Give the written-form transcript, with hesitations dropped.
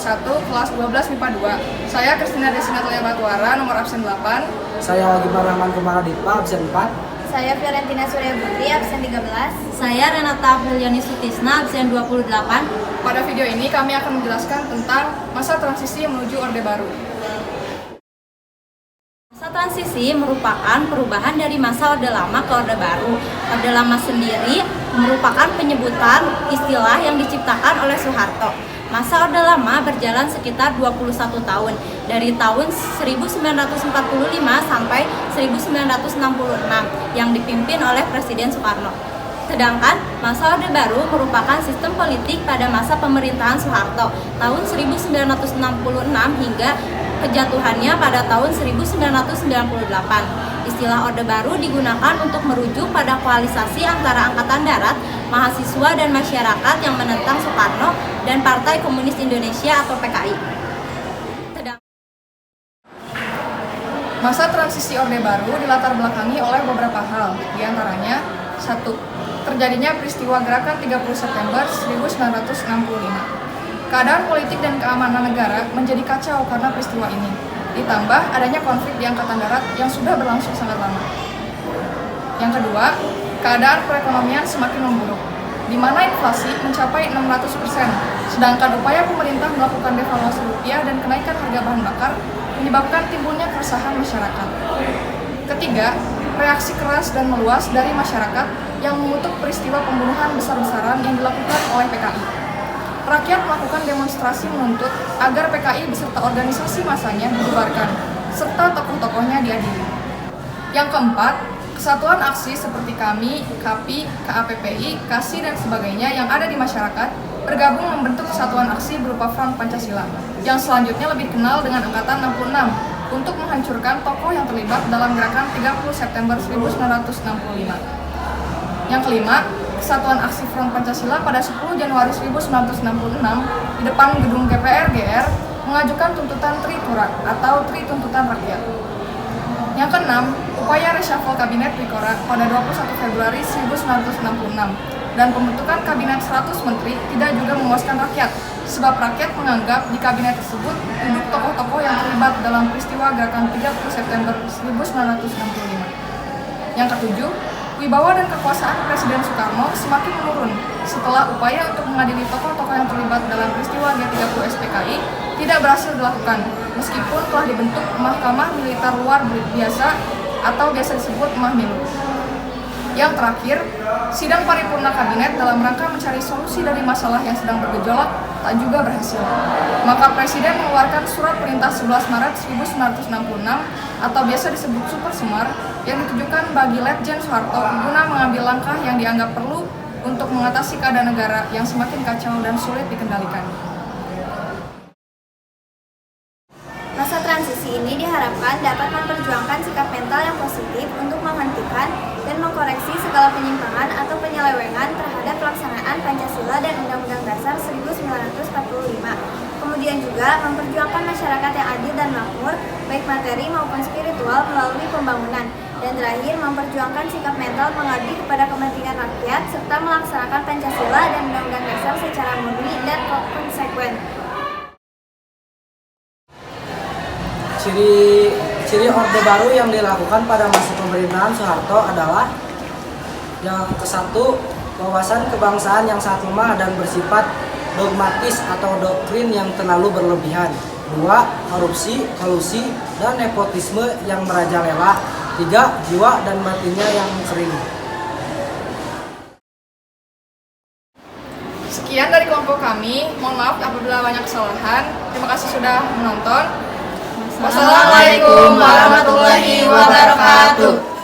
1 kelas 12 MIPA 2. Saya Kristina Desinatalia Batuara, nomor absen 8. Saya Wagimar Rahman Kumaradipa, absen 4. Saya Fiorentina Surya Putri, absen 13. Saya Renata Apriliani Sutisna, absen 28. Pada video ini kami akan menjelaskan tentang masa transisi menuju Orde Baru. Masa transisi merupakan perubahan dari masa Orde Lama ke Orde Baru. Orde Lama sendiri merupakan penyebutan istilah yang diciptakan oleh Soeharto. Masa Orde Lama berjalan sekitar 21 tahun, dari tahun 1945 sampai 1966 yang dipimpin oleh Presiden Soekarno. Sedangkan masa Orde Baru merupakan sistem politik pada masa pemerintahan Soeharto tahun 1966 hingga kejatuhannya pada tahun 1998. Istilah Orde Baru digunakan untuk merujuk pada koalisasi antara Angkatan Darat, mahasiswa dan masyarakat yang menentang Soekarno dan Partai Komunis Indonesia atau PKI. Masa transisi Orde Baru dilatar belakangi oleh beberapa hal, diantaranya 1. Terjadinya peristiwa Gerakan 30 September 1965. Keadaan politik dan keamanan negara menjadi kacau karena peristiwa ini. Ditambah adanya konflik di Angkatan Darat yang sudah berlangsung sangat lama. Yang kedua, keadaan perekonomian semakin memburuk, di mana inflasi mencapai 600%, sedangkan upaya pemerintah melakukan devaluasi rupiah dan kenaikan harga bahan bakar menyebabkan timbulnya keresahan masyarakat. Ketiga, reaksi keras dan meluas dari masyarakat yang mengutuk peristiwa pembunuhan besar-besaran yang dilakukan oleh PKI. Rakyat melakukan demonstrasi menuntut agar PKI beserta organisasi masanya dibubarkan, serta tokoh-tokohnya diadili. Yang keempat, kesatuan aksi seperti kami, KAPI, KAPPI, KASI, dan sebagainya yang ada di masyarakat bergabung membentuk kesatuan aksi berupa Front Pancasila, yang selanjutnya lebih dikenal dengan Angkatan 66, untuk menghancurkan tokoh yang terlibat dalam gerakan 30 September 1965. Yang kelima, Kesatuan Aksi Front Pancasila pada 10 Januari 1966 di depan gedung DPR GR mengajukan tuntutan Tritura atau Tri Tuntutan Rakyat. Yang keenam, upaya reshuffle Kabinet Trikora pada 21 Februari 1966 dan pembentukan Kabinet 100 Menteri tidak juga memuaskan rakyat, sebab rakyat menganggap di Kabinet tersebut duduk tokoh-tokoh yang terlibat dalam peristiwa Gerakan 30 September 1965. Yang ketujuh, wibawa dan kekuasaan Presiden Soekarno semakin menurun setelah upaya untuk mengadili tokoh-tokoh yang terlibat dalam peristiwa G30 SPKI tidak berhasil dilakukan, meskipun telah dibentuk Mahkamah Militer Luar Biasa atau biasa disebut Mahmilu. Yang terakhir, sidang paripurna kabinet dalam rangka mencari solusi dari masalah yang sedang bergejolak tak juga berhasil. Maka Presiden mengeluarkan Surat Perintah 11 Maret 1966 atau biasa disebut Super Semar yang ditujukan bagi Letjen Soeharto guna mengambil langkah yang dianggap perlu untuk mengatasi keadaan negara yang semakin kacau dan sulit dikendalikan. Masa transisi ini diharapkan dapat memperjuangkan sikap mental yang positif untuk menghentikan dan mengkoreksi segala penyimpangan atau penyelewengan terhadap pelaksanaan Pancasila dan Undang-Undang Dasar 1945. Kemudian juga memperjuangkan masyarakat yang adil dan makmur, baik materi maupun spiritual melalui pembangunan. Dan terakhir, memperjuangkan sikap mental mengabdi kepada kepentingan rakyat serta melaksanakan Pancasila dan Undang-Undang Dasar secara murni dan konsekuen. Ciri Orde Baru yang dilakukan pada masa pemerintahan Soeharto adalah yang ke-1, wawasan kebangsaan yang sangat lemah dan bersifat dogmatis atau doktrin yang terlalu berlebihan. 2. Korupsi, kolusi, dan nepotisme yang merajalela. 3. Jiwa dan batinnya yang kering. Sekian dari kelompok kami, mohon maaf apabila banyak kesalahan. Terima kasih sudah menonton. Wassalamualaikum warahmatullahi wabarakatuh.